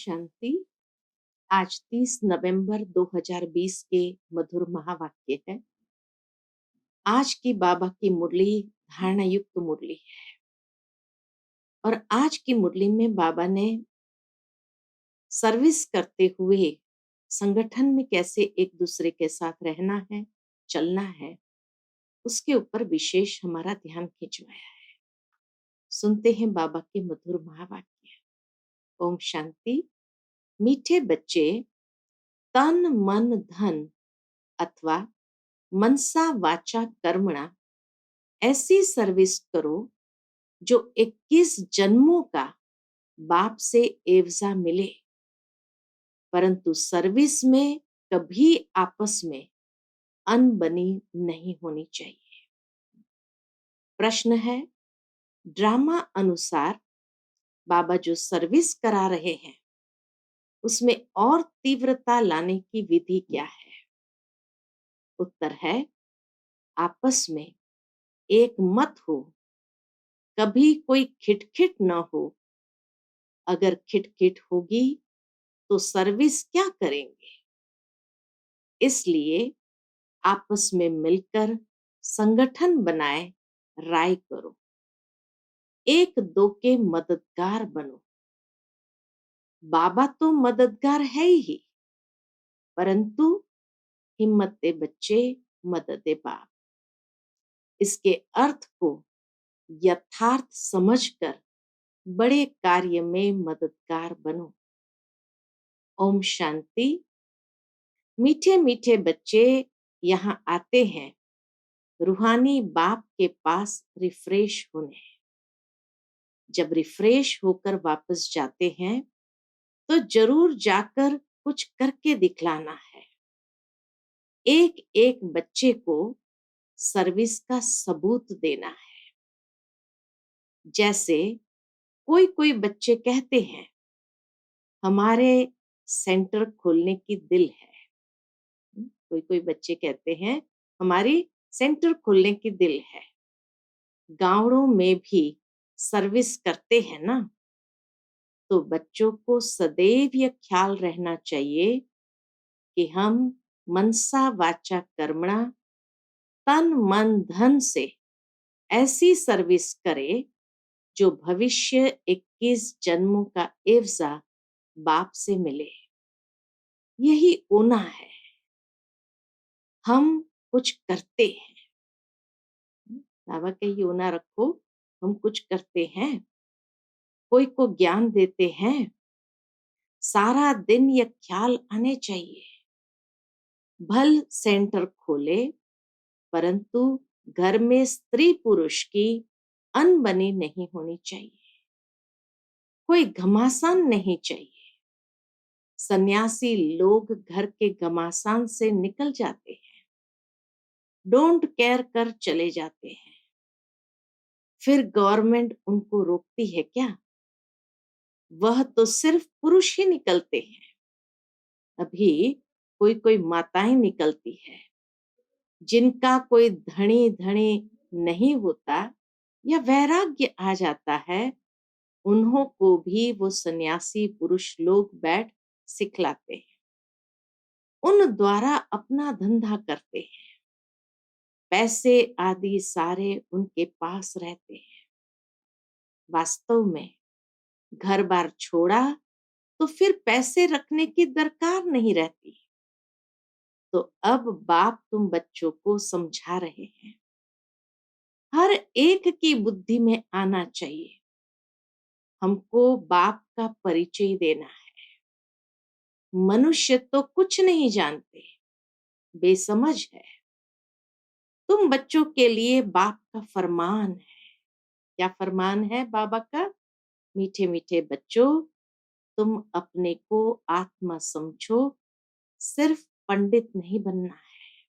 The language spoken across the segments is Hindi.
शांति। आज 30 नवंबर 2020 के मधुर महावाक्य है। आज की बाबा की मुरली धारणा युक्त मुरली है और आज की मुरली में बाबा ने सर्विस करते हुए संगठन में कैसे एक दूसरे के साथ रहना है, चलना है, उसके ऊपर विशेष हमारा ध्यान खिंचवाया है। सुनते हैं बाबा के मधुर महावाक्य। ओम शांति। मीठे बच्चे, तन मन धन अथवा मनसा वाचा कर्मणा ऐसी सर्विस करो जो 21 जन्मों का बाप से एवजा मिले, परंतु सर्विस में कभी आपस में अनबनी नहीं होनी चाहिए। प्रश्न है, ड्रामा अनुसार बाबा जो सर्विस करा रहे हैं उसमें और तीव्रता लाने की विधि क्या है? उत्तर है, आपस में एक मत हो, कभी कोई खिटखिट न हो। अगर खिटखिट होगी तो सर्विस क्या करेंगे? इसलिए आपस में मिलकर संगठन बनाए राय करो, एक दो के मददगार बनो। बाबा तो मददगार है ही, परंतु हिम्मते बच्चे मददे बाप। इसके अर्थ को यथार्थ समझकर बड़े कार्य में मददगार बनो। ओम शांति। मीठे मीठे बच्चे यहाँ आते हैं रूहानी बाप के पास रिफ्रेश होने। जब रिफ्रेश होकर वापस जाते हैं तो जरूर जाकर कुछ करके दिखलाना है। एक एक बच्चे को सर्विस का सबूत देना है। जैसे कोई कोई बच्चे कहते हैं, हमारे सेंटर खोलने की दिल है। कोई कोई बच्चे कहते हैं, हमारी सेंटर खोलने की दिल है। गांवों में भी सर्विस करते हैं ना, तो बच्चों को सदैव यह ख्याल रहना चाहिए कि हम मनसा वाचा कर्मणा तन मन धन से ऐसी सर्विस करें जो भविष्य 21 जन्मों का एवजा बाप से मिले। यही ओना है, हम कुछ करते हैं। बाबा का ये ओना रखो, हम कुछ करते हैं, कोई को ज्ञान देते हैं। सारा दिन यह ख्याल आने चाहिए, भल सेंटर खोले परंतु घर में स्त्री पुरुष की अनबनी नहीं होनी चाहिए, कोई घमासान नहीं चाहिए। सन्यासी लोग घर के घमासान से निकल जाते हैं, डोंट केयर कर चले जाते हैं, फिर गवर्नमेंट उनको रोकती है क्या? वह तो सिर्फ पुरुष ही निकलते हैं। अभी कोई कोई माताएं निकलती है जिनका कोई धनी धनी नहीं होता या वैराग्य आ जाता है, उन्हों को भी वो सन्यासी पुरुष लोग बैठ सिखलाते हैं। उन द्वारा अपना धंधा करते हैं, पैसे आदि सारे उनके पास रहते हैं। वास्तव में घर बार छोड़ा तो फिर पैसे रखने की दरकार नहीं रहती। तो अब बाप तुम बच्चों को समझा रहे हैं, हर एक की बुद्धि में आना चाहिए, हमको बाप का परिचय देना है। मनुष्य तो कुछ नहीं जानते, बेसमझ है। तुम बच्चों के लिए बाप का फरमान है। क्या फरमान है बाबा का? मीठे मीठे बच्चों, तुम अपने को आत्मा समझो, सिर्फ पंडित नहीं बनना है,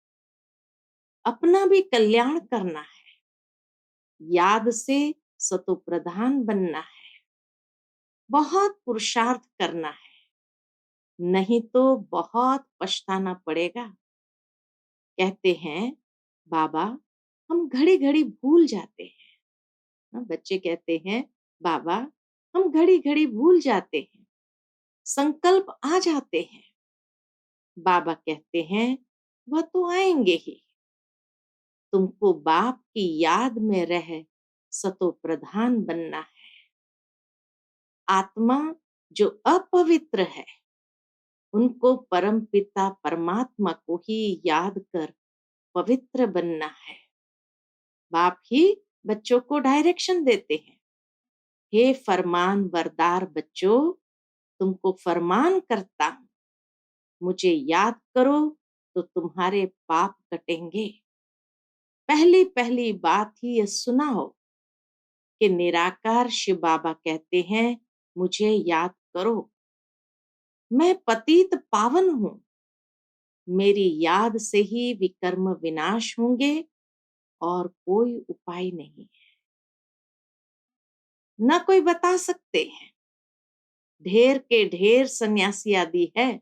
अपना भी कल्याण करना है, याद से सतो प्रधान बनना है, बहुत पुरुषार्थ करना है, नहीं तो बहुत पछताना पड़ेगा। कहते हैं बाबा, हम घड़ी घड़ी भूल जाते हैं। बच्चे कहते हैं, बाबा हम घड़ी घड़ी भूल जाते हैं। संकल्प आ जाते हैं। बाबा कहते हैं वह तो आएंगे ही। तुमको बाप की याद में रह सतो प्रधान बनना है। आत्मा जो अपवित्र है उनको परम पिता परमात्मा को ही याद कर पवित्र बनना है। बाप ही बच्चों को डायरेक्शन देते हैं। हे फरमान बरदार बच्चों, तुमको फरमान करता हूं, मुझे याद करो तो तुम्हारे पाप कटेंगे। पहली पहली बात ही ये सुनाओ कि निराकार शिव बाबा कहते हैं मुझे याद करो। मैं पतित पावन हूं, मेरी याद से ही विकर्म विनाश होंगे और कोई उपाय नहीं है। न कोई बता सकते हैं। ढेर के ढेर सन्यासी आदि है,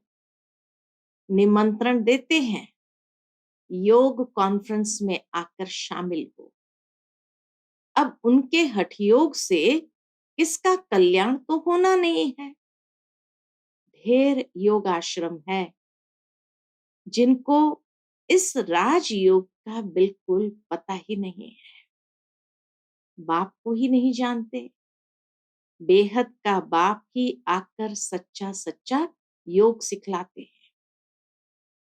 निमंत्रण देते हैं योग कॉन्फ्रेंस में आकर शामिल हो। अब उनके हठयोग से किसका कल्याण तो होना नहीं है। ढेर योग आश्रम है जिनको इस राजयोग का बिल्कुल पता ही नहीं है, बाप को ही नहीं जानते। बेहद का बाप ही आकर सच्चा सच्चा योग सिखलाते हैं।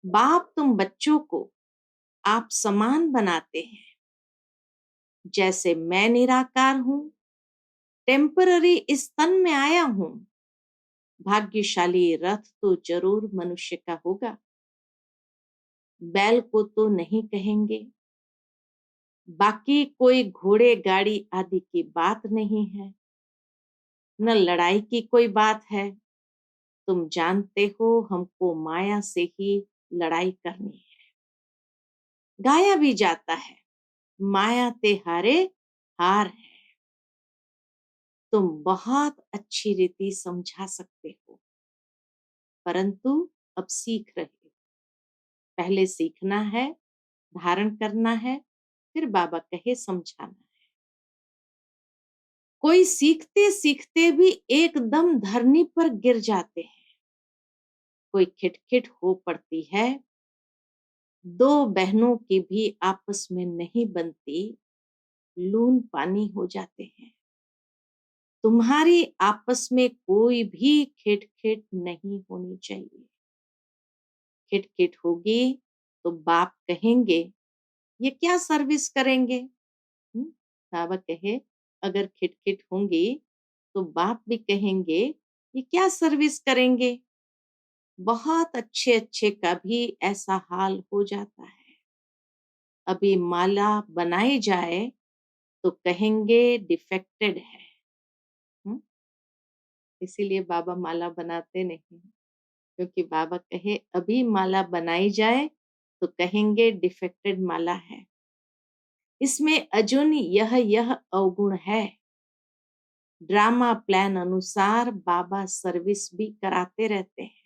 बाप तुम बच्चों को आप समान बनाते हैं। जैसे मैं निराकार हूं, टेम्पररी इस तन में आया हूं, भाग्यशाली रथ तो जरूर मनुष्य का होगा। बैल को तो नहीं कहेंगे। बाकी कोई घोड़े गाड़ी आदि की बात नहीं है, न लड़ाई की कोई बात है। तुम जानते हो हमको माया से ही लड़ाई करनी है। गाया भी जाता है माया ते हारे हार है। तुम बहुत अच्छी रीति समझा सकते हो, परंतु अब सीख रहे हो। पहले सीखना है, धारण करना है, फिर बाबा कहे समझाना है। कोई सीखते सीखते भी एकदम धरनी पर गिर जाते हैं। कोई खिटखिट हो पड़ती है। दो बहनों की भी आपस में नहीं बनती, लून पानी हो जाते हैं। तुम्हारी आपस में कोई भी खिटखिट नहीं होनी चाहिए। खिटखिट होगी तो बाप कहेंगे ये क्या सर्विस करेंगे। बाबा कहे अगर खिटखिट होंगी तो बाप भी कहेंगे ये क्या सर्विस करेंगे। बहुत अच्छे अच्छे का भी ऐसा हाल हो जाता है। अभी माला बनाई जाए तो कहेंगे डिफेक्टेड है। हम्म, इसीलिए बाबा माला बनाते नहीं, क्योंकि बाबा कहे अभी माला बनाई जाए तो कहेंगे डिफेक्टेड माला है, इसमें अजुन यह अवगुण है। ड्रामा प्लान अनुसार बाबा सर्विस भी कराते रहते हैं।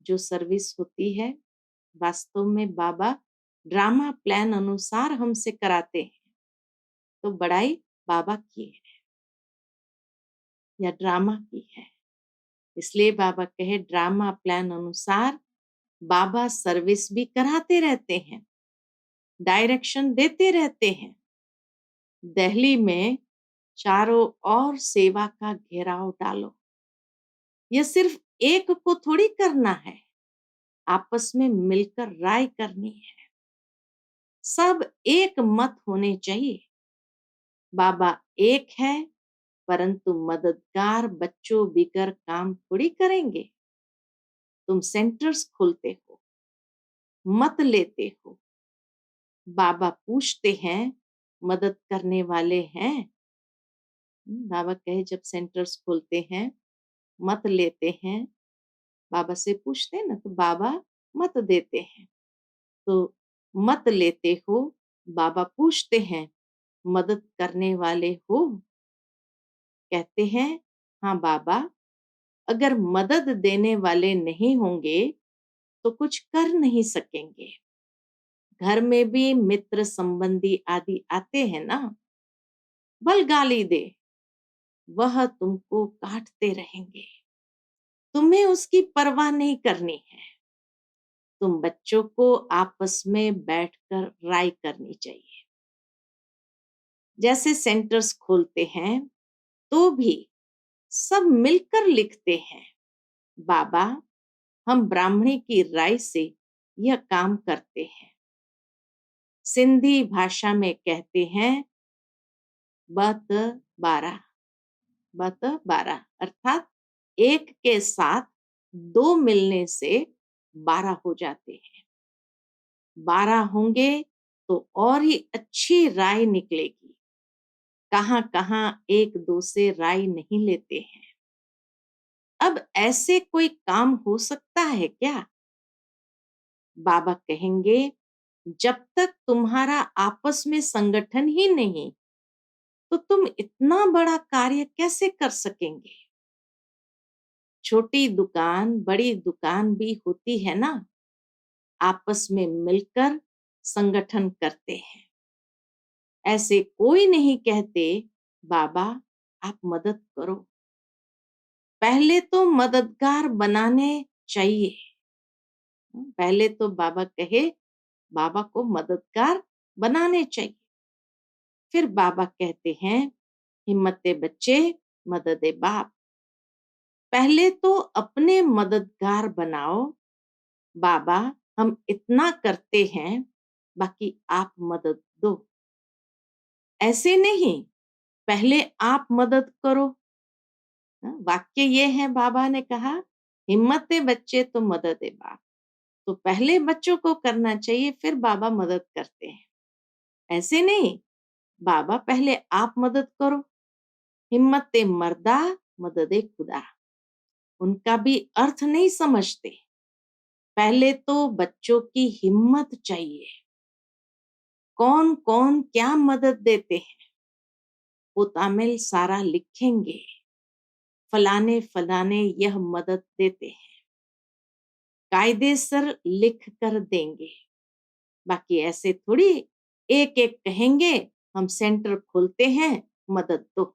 जो सर्विस होती है वास्तव में बाबा ड्रामा प्लान अनुसार हमसे कराते हैं। तो बड़ाई बाबा की है या ड्रामा की है। इसलिए बाबा कहे ड्रामा प्लान अनुसार बाबा सर्विस भी कराते रहते हैं, डायरेक्शन देते रहते हैं। दिल्ली में चारों ओर सेवा का घेराव डालो। यह सिर्फ एक को थोड़ी करना है, आपस में मिलकर राय करनी है। सब एक मत होने चाहिए। बाबा एक है, परंतु मददगार बच्चों बिगर काम थोड़ी करेंगे। तुम सेंटर्स खोलते हो, मत लेते हो। बाबा पूछते हैं मदद करने वाले हैं। बाबा कहे जब सेंटर्स खोलते हैं मत लेते हैं, बाबा से पूछते हैं ना तो बाबा मत देते हैं। तो मत लेते हो, बाबा पूछते हैं मदद करने वाले हो। कहते हैं हाँ बाबा, अगर मदद देने वाले नहीं होंगे तो कुछ कर नहीं सकेंगे। घर में भी मित्र संबंधी आदि आते हैं ना, बल गाली दे, वह तुमको काटते रहेंगे। तुम्हें उसकी परवाह नहीं करनी है। तुम बच्चों को आपस में बैठकर राय करनी चाहिए। जैसे सेंटर्स खोलते हैं तो भी सब मिलकर लिखते हैं, बाबा हम ब्राह्मणी की राय से यह काम करते हैं। सिंधी भाषा में कहते हैं बत 12, बत 12 अर्थात एक के साथ दो मिलने से 12 हो जाते हैं। 12 होंगे तो और ही अच्छी राय निकलेगी। कहां कहां एक दो से राय नहीं लेते हैं। अब ऐसे कोई काम हो सकता है क्या? बाबा कहेंगे जब तक तुम्हारा आपस में संगठन ही नहीं तो तुम इतना बड़ा कार्य कैसे कर सकेंगे? छोटी दुकान बड़ी दुकान भी होती है ना, आपस में मिलकर संगठन करते हैं। ऐसे कोई नहीं कहते बाबा आप मदद करो, पहले तो मददगार बनाने चाहिए। पहले तो बाबा कहे बाबा को मददगार बनाने चाहिए। फिर बाबा कहते हैं हिम्मते बच्चे मददे बाप। पहले तो अपने मददगार बनाओ, बाबा हम इतना करते हैं, बाकी आप मदद दो। ऐसे नहीं, पहले आप मदद करो। वाक्य ये है, बाबा ने कहा हिम्मते बच्चे तो मददे बाप। तो पहले बच्चों को करना चाहिए, फिर बाबा मदद करते हैं। ऐसे नहीं, बाबा पहले आप मदद करो। हिम्मते मर्दा मददे खुदा, उनका भी अर्थ नहीं समझते। पहले तो बच्चों की हिम्मत चाहिए। कौन कौन क्या मदद देते हैं वो तामिल सारा लिखेंगे, फलाने फलाने यह मदद देते हैं, कायदेसर लिख कर देंगे। बाकी ऐसे थोड़ी एक एक कहेंगे हम सेंटर खोलते हैं मदद दो।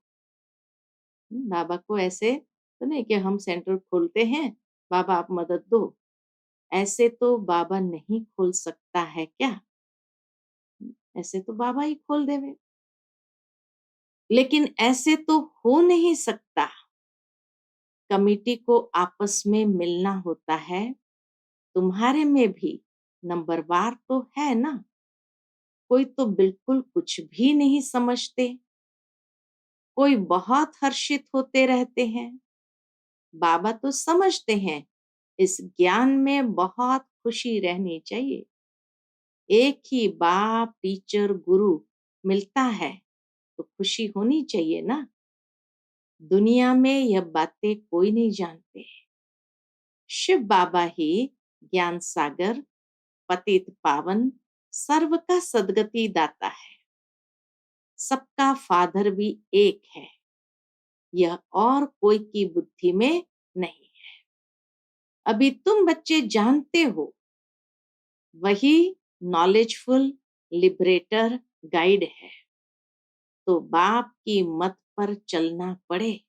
बाबा को ऐसे तो नहीं कि हम सेंटर खोलते हैं बाबा आप मदद दो। ऐसे तो बाबा नहीं खोल सकता है क्या? ऐसे तो बाबा ही खोल देवे। लेकिन ऐसे तो हो नहीं सकता। कमिटी को आपस में मिलना होता है। तुम्हारे में भी नंबरवार तो है ना, कोई तो बिल्कुल कुछ भी नहीं समझते, कोई बहुत हर्षित होते रहते हैं। बाबा तो समझते हैं इस ज्ञान में बहुत खुशी रहनी चाहिए। एक ही बाप टीचर गुरु मिलता है तो खुशी होनी चाहिए ना। दुनिया में यह बातें कोई नहीं जानते। शिव बाबा ही ज्ञान सागर, पतित पावन, सर्व का सदगति दाता है। सबका फादर भी एक है, यह और कोई की बुद्धि में नहीं है। अभी तुम बच्चे जानते हो, वही नॉलेजफुल लिबरेटर गाइड है। तो बाप की मत पर चलना पड़े,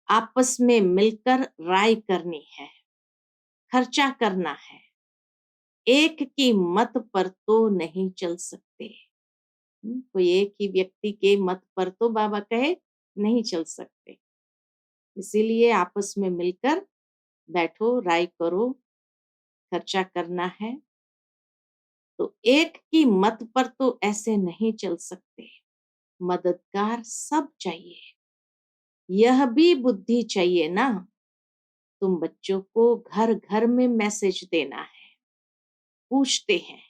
आपस में मिलकर राय करनी है, खर्चा करना है। एक की मत पर तो नहीं चल सकते। कोई एक ही व्यक्ति के मत पर तो बाबा कहे नहीं चल सकते। इसीलिए आपस में मिलकर बैठो, राय करो, खर्चा करना है। तो एक की मत पर तो ऐसे नहीं चल सकते। मददगार सब चाहिए। यह भी बुद्धि चाहिए ना। तुम बच्चों को घर घर में मैसेज देना है। पूछते हैं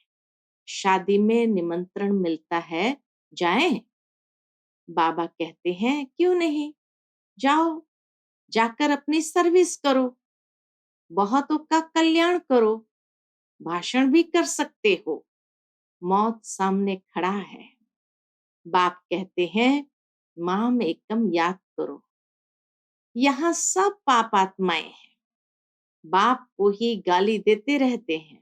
शादी में निमंत्रण मिलता है, जाएं? बाबा कहते हैं क्यों नहीं, जाओ, जाकर अपनी सर्विस करो, बहुतों का कल्याण करो, भाषण भी कर सकते हो। मौत सामने खड़ा है। बाप कहते हैं माम एकम याद करो। यहाँ सब पाप आत्माएं हैं, बाप को ही गाली देते रहते हैं,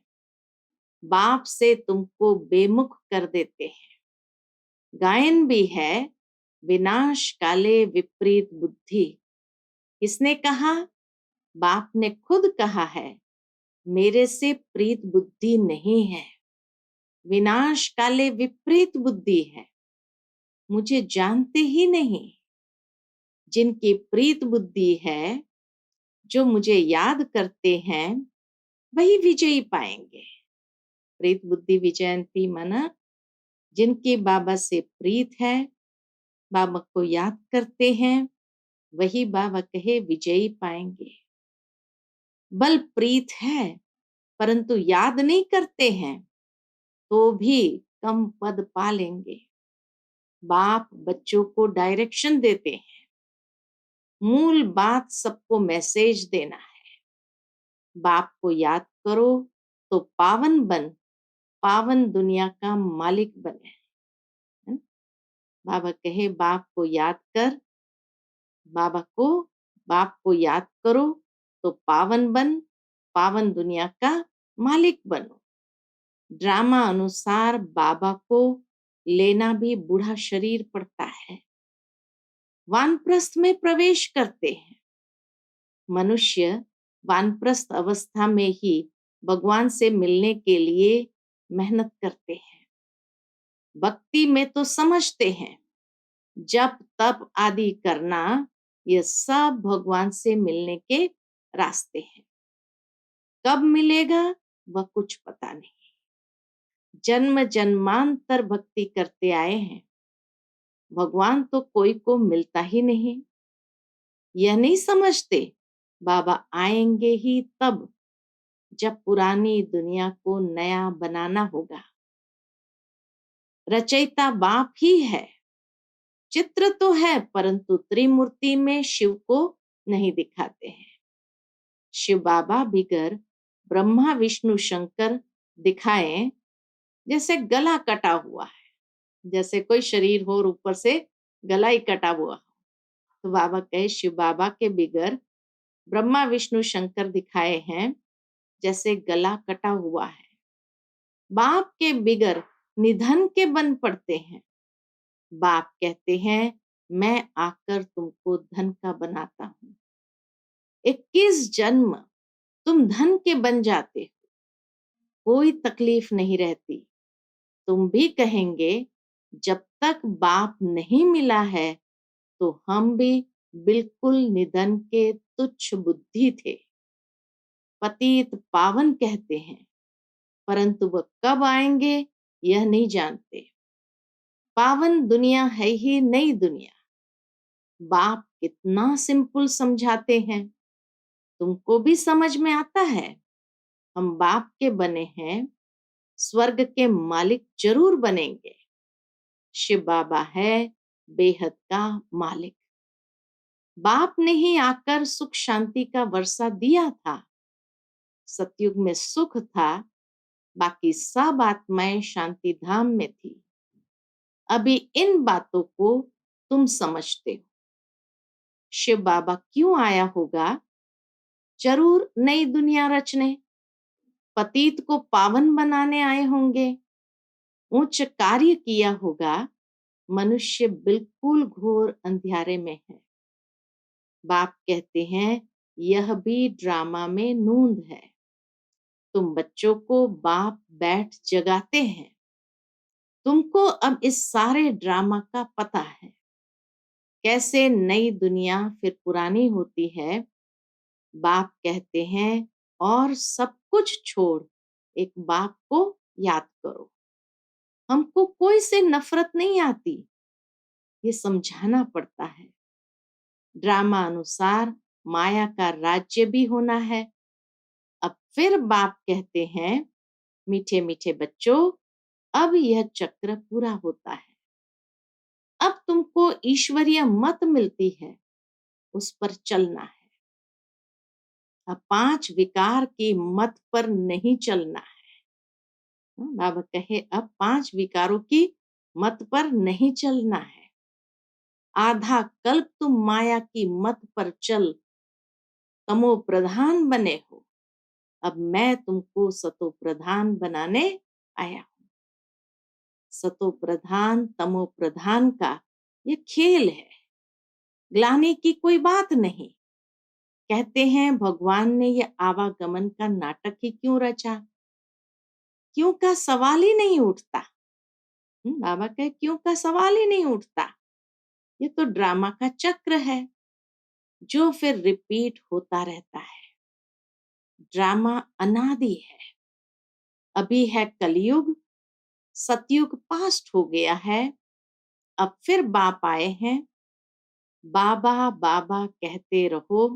बाप से तुमको बेमुख कर देते हैं। गायन भी है विनाश काले विपरीत बुद्धि। किसने कहा? बाप ने खुद कहा है, मेरे से प्रीत बुद्धि नहीं है, विनाश काले विपरीत बुद्धि है। मुझे जानते ही नहीं। जिनकी प्रीत बुद्धि है, जो मुझे याद करते हैं, वही विजयी पाएंगे। प्रीत बुद्धि विजयंती माना जिनकी बाबा से प्रीत है, बाबा को याद करते हैं, वही बाबा कहे विजयी पाएंगे। बल प्रीत है परंतु याद नहीं करते हैं तो भी कम पद पा लेंगे। बाप बच्चों को डायरेक्शन देते हैं। मूल बात सबको मैसेज देना है। बाप को याद करो तो पावन बन, पावन दुनिया का मालिक बने। है ना? बाबा कहे बाप को याद कर, बाप को याद करो तो पावन बन, पावन दुनिया का मालिक बनो। ड्रामा अनुसार बाबा को लेना भी बूढ़ा शरीर पड़ता है। वानप्रस्थ में प्रवेश करते हैं। मनुष्य वानप्रस्थ अवस्था में ही भगवान से मिलने के लिए मेहनत करते हैं। भक्ति में तो समझते हैं जप तप आदि करना, ये सब भगवान से मिलने के रास्ते हैं। कब मिलेगा वह कुछ पता नहीं। जन्म जन्मांतर भक्ति करते आए हैं, भगवान तो कोई को मिलता ही नहीं। यह नहीं समझते बाबा आएंगे ही तब, जब पुरानी दुनिया को नया बनाना होगा। रचयिता बाप ही है। चित्र तो है परंतु त्रिमूर्ति में शिव को नहीं दिखाते हैं। शिव बाबा बिगर ब्रह्मा विष्णु शंकर दिखाएं जैसे गला कटा हुआ है, जैसे कोई शरीर हो और ऊपर से गला ही कटा हुआ हो। तो बाबा कहे शिव बाबा के बिगर ब्रह्मा विष्णु शंकर दिखाए हैं जैसे गला कटा हुआ है। बाप के बिगर निधन के बन पड़ते हैं। बाप कहते हैं मैं आकर तुमको धन का बनाता हूं। 21 जन्म तुम धन के बन जाते हो, कोई तकलीफ नहीं रहती। तुम भी कहेंगे जब तक बाप नहीं मिला है तो हम भी बिल्कुल निधन के तुच्छ बुद्धि थे। पतित पावन कहते हैं परंतु वह कब आएंगे यह नहीं जानते। पावन दुनिया है ही नई दुनिया। बाप कितना सिंपल समझाते हैं, तुमको भी समझ में आता है। हम बाप के बने हैं, स्वर्ग के मालिक जरूर बनेंगे। शिव बाबा है बेहद का मालिक। बाप ने ही आकर सुख शांति का वर्षा दिया था। सतयुग में सुख था, बाकी सब आत्माएं शांति धाम में थी। अभी इन बातों को तुम समझते हो। शिव बाबा क्यों आया होगा? जरूर नई दुनिया रचने, पतित को पावन बनाने आए होंगे। उच्च कार्य किया होगा। मनुष्य बिल्कुल घोर अंधियारे में है। बाप कहते हैं यह भी ड्रामा में नूंद है। तुम बच्चों को बाप बैठ जगाते हैं। तुमको अब इस सारे ड्रामा का पता है, कैसे नई दुनिया फिर पुरानी होती है। बाप कहते हैं और सब कुछ छोड़ एक बाप को याद करो। हमको कोई से नफरत नहीं आती, ये समझाना पड़ता है। ड्रामा अनुसार माया का राज्य भी होना है। अब फिर बाप कहते हैं मीठे मीठे बच्चों, अब यह चक्र पूरा होता है। अब तुमको ईश्वरीय मत मिलती है, उस पर चलना है। अब 5 विकार की मत पर नहीं चलना है। बाबा कहे अब 5 विकारों की मत पर नहीं चलना है। आधा कल्प तुम माया की मत पर चल तमो प्रधान बने हो। अब मैं तुमको सतो प्रधान बनाने आया हूं। सतो प्रधान तमो प्रधान का ये खेल है, ग्लानि की कोई बात नहीं। कहते हैं भगवान ने ये आवागमन का नाटक ही क्यों रचा? क्यों का सवाल ही नहीं उठता। बाबा कहे क्यों का सवाल ही नहीं उठता। ये तो ड्रामा का चक्र है जो फिर रिपीट होता रहता है। ड्रामा अनादि है। अभी है कलयुग, सतयुग पास्ट हो गया है, अब फिर बाप आए हैं। बाबा बाबा कहते रहो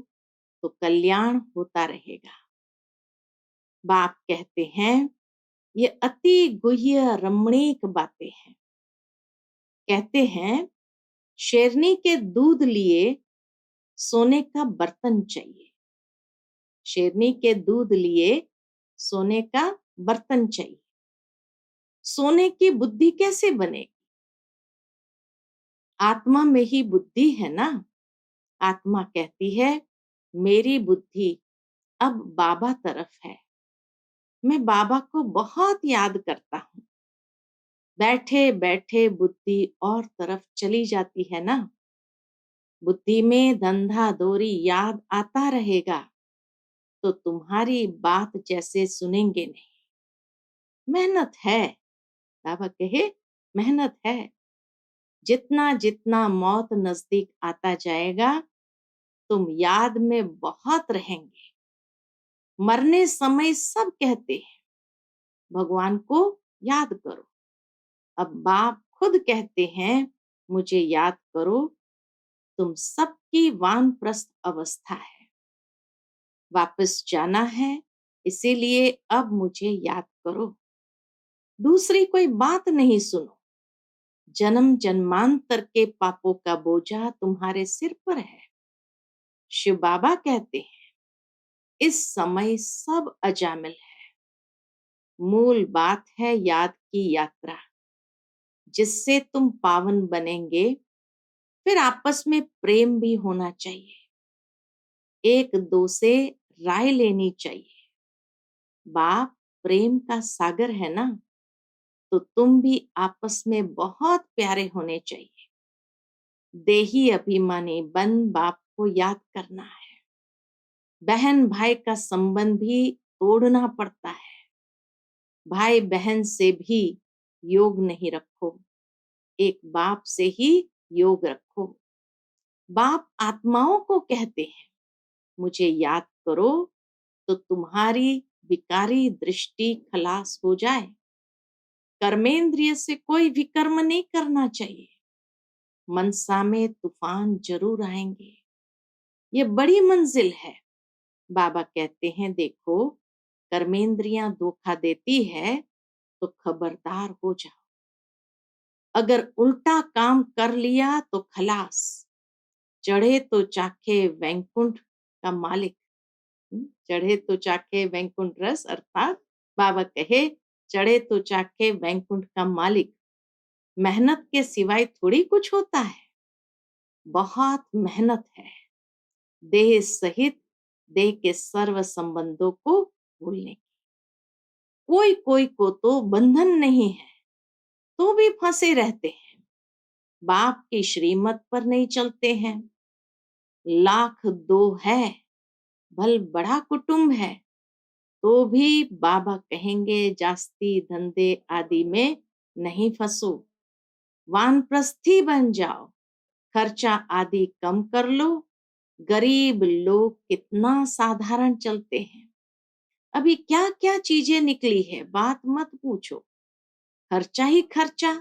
तो कल्याण होता रहेगा। बाप कहते हैं ये अति गुह्य रमणीक बातें हैं। कहते हैं शेरनी के दूध लिए सोने का बर्तन चाहिए। शेरनी के दूध लिए सोने का बर्तन चाहिए। सोने की बुद्धि कैसे बनेगी? आत्मा में ही बुद्धि है ना। आत्मा कहती है मेरी बुद्धि अब बाबा तरफ है। मैं बाबा को बहुत याद करता हूँ। बैठे बैठे बुद्धि और तरफ चली जाती है ना। बुद्धि में धंधा दोरी याद आता रहेगा तो तुम्हारी बात जैसे सुनेंगे नहीं। मेहनत है। बाबा कहे मेहनत है। जितना जितना मौत नजदीक आता जाएगा तुम याद में बहुत रहेंगे। मरने समय सब कहते हैं भगवान को याद करो। अब बाप खुद कहते हैं मुझे याद करो। तुम सबकी वानप्रस्थ अवस्था है, वापस जाना है, इसीलिए अब मुझे याद करो। दूसरी कोई बात नहीं सुनो। जन्म जन्मांतर के पापों का बोझा तुम्हारे सिर पर है। शिव बाबा कहते हैं इस समय सब अजामिल है। मूल बात है याद की यात्रा, जिससे तुम पावन बनेंगे। फिर आपस में प्रेम भी होना चाहिए। एक दो से राय लेनी चाहिए। बाप प्रेम का सागर है ना, तो तुम भी आपस में बहुत प्यारे होने चाहिए। देही अभिमानी बन बाप को याद करना है। बहन भाई का संबंध भी तोड़ना पड़ता है। भाई बहन से भी योग नहीं रखो, एक बाप से ही योग रखो। बाप आत्माओं को कहते हैं मुझे याद करो तो तुम्हारी विकारी दृष्टि खलास हो जाए। कर्मेंद्रिय से कोई भी कर्म नहीं करना चाहिए। मनसा में तूफान जरूर आएंगे। ये बड़ी मंजिल है। बाबा कहते हैं देखो कर्मेंद्रियां धोखा देती है तो खबरदार हो जाओ। अगर उल्टा काम कर लिया तो खलास। चढ़े तो चाखे वैकुंठ का मालिक। चढ़े तो चाखे वैकुंठ रस, अर्थात बाबा कहे चढ़े तो चाखे वैकुंठ का मालिक। मेहनत के सिवाय थोड़ी कुछ होता है। बहुत मेहनत है। देह सहित देह के सर्व संबंधों को भूलने की। कोई कोई को तो बंधन नहीं है तो भी फंसे रहते हैं। बाप की श्रीमत पर नहीं चलते हैं। लाख दो है भल बड़ा कुटुंब है तो भी बाबा कहेंगे जास्ती धंधे आदि में नहीं फंसो। वानप्रस्थी बन जाओ। खर्चा आदि कम कर लो। गरीब लोग कितना साधारण चलते हैं। अभी क्या क्या चीजें निकली है बात मत पूछो। खर्चा ही खर्चा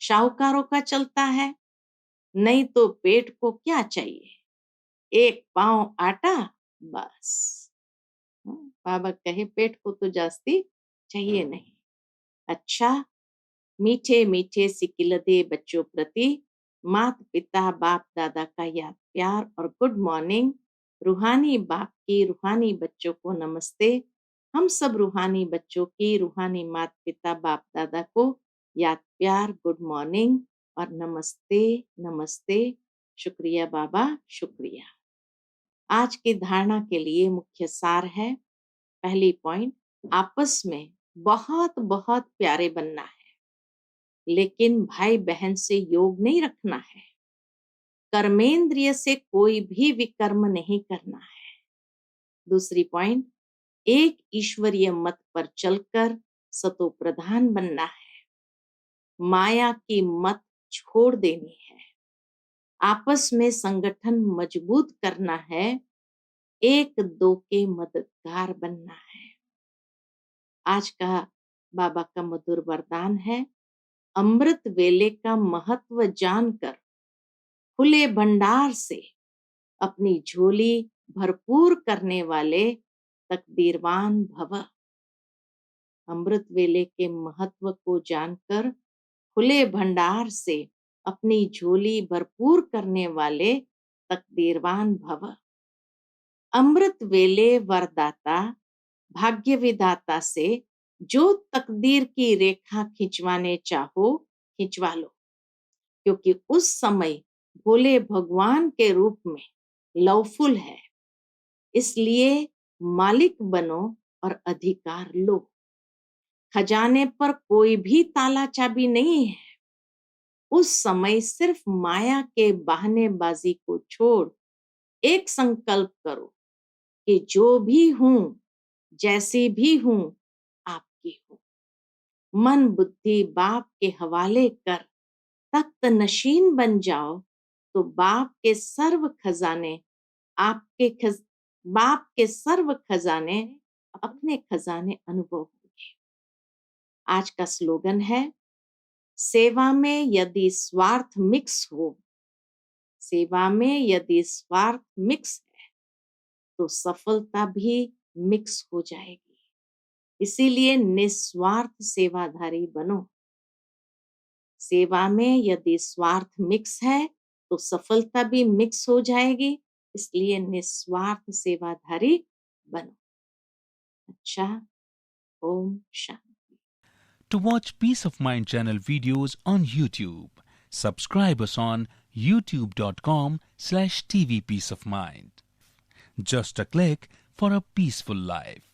शाहूकारों का चलता है। नहीं तो पेट को क्या चाहिए, एक पांव आटा बस। बाबा कहे पेट को तो जास्ती चाहिए नहीं। अच्छा, मीठे मीठे सिकिलदे बच्चों प्रति माता पिता बाप दादा का याद प्यार और गुड मॉर्निंग। रूहानी बाप की रूहानी बच्चों को नमस्ते। हम सब रूहानी बच्चों की रूहानी माता पिता बाप दादा को याद प्यार गुड मॉर्निंग और नमस्ते नमस्ते। शुक्रिया बाबा शुक्रिया। आज की धारणा के लिए मुख्य सार है। पहली पॉइंट, आपस में बहुत बहुत प्यारे बनना है, लेकिन भाई बहन से योग नहीं रखना है। कर्मेंद्रिय से कोई भी विकर्म नहीं करना है। दूसरी पॉइंट, एक ईश्वरीय मत पर चलकर सतो प्रधान बनना है, माया की मत छोड़ देनी है, आपस में संगठन मजबूत करना है, एक दो के मददगार बनना है। आज का बाबा का मधुर वरदान है, अमृत वेले का महत्व जानकर खुले भंडार से अपनी झोली भरपूर करने वाले तकदीरवान भव। अमृत वेले के महत्व को जानकर खुले भंडार से अपनी झोली भरपूर करने वाले तकदीरवान भव। अमृत वेले वरदाता भाग्य विधाता से जो तकदीर की रेखा खिंचवाने चाहो खिंचवा लो, क्योंकि उस समय भोले भगवान के रूप में लवफुल है, इसलिए मालिक बनो और अधिकार लो। खजाने पर कोई भी ताला चाबी नहीं है। उस समय सिर्फ माया के बहानेबाजी को छोड़ एक संकल्प करो कि जो भी हूं, जैसी भी हूं, आपकी हूं। मन बुद्धि बाप के हवाले कर तख्त नशीन बन जाओ, तो बाप के सर्व खजाने बाप के सर्व खजाने अपने खजाने अनुभव होंगे। आज का स्लोगन है, सेवा में यदि स्वार्थ मिक्स हो, सेवा में यदि स्वार्थ मिक्स है तो सफलता भी मिक्स हो जाएगी। इसीलिए निस्वार्थ सेवाधारी बनो। सेवा में यदि स्वार्थ मिक्स है तो सफलता भी मिक्स हो जाएगी, इसलिए निस्वार्थ सेवाधारी बनो। अच्छा, Om Shanti. To watch Peace of Mind channel videos on YouTube, subscribe us on youtube.com/tvpeaceofmind. Just a click for a peaceful life.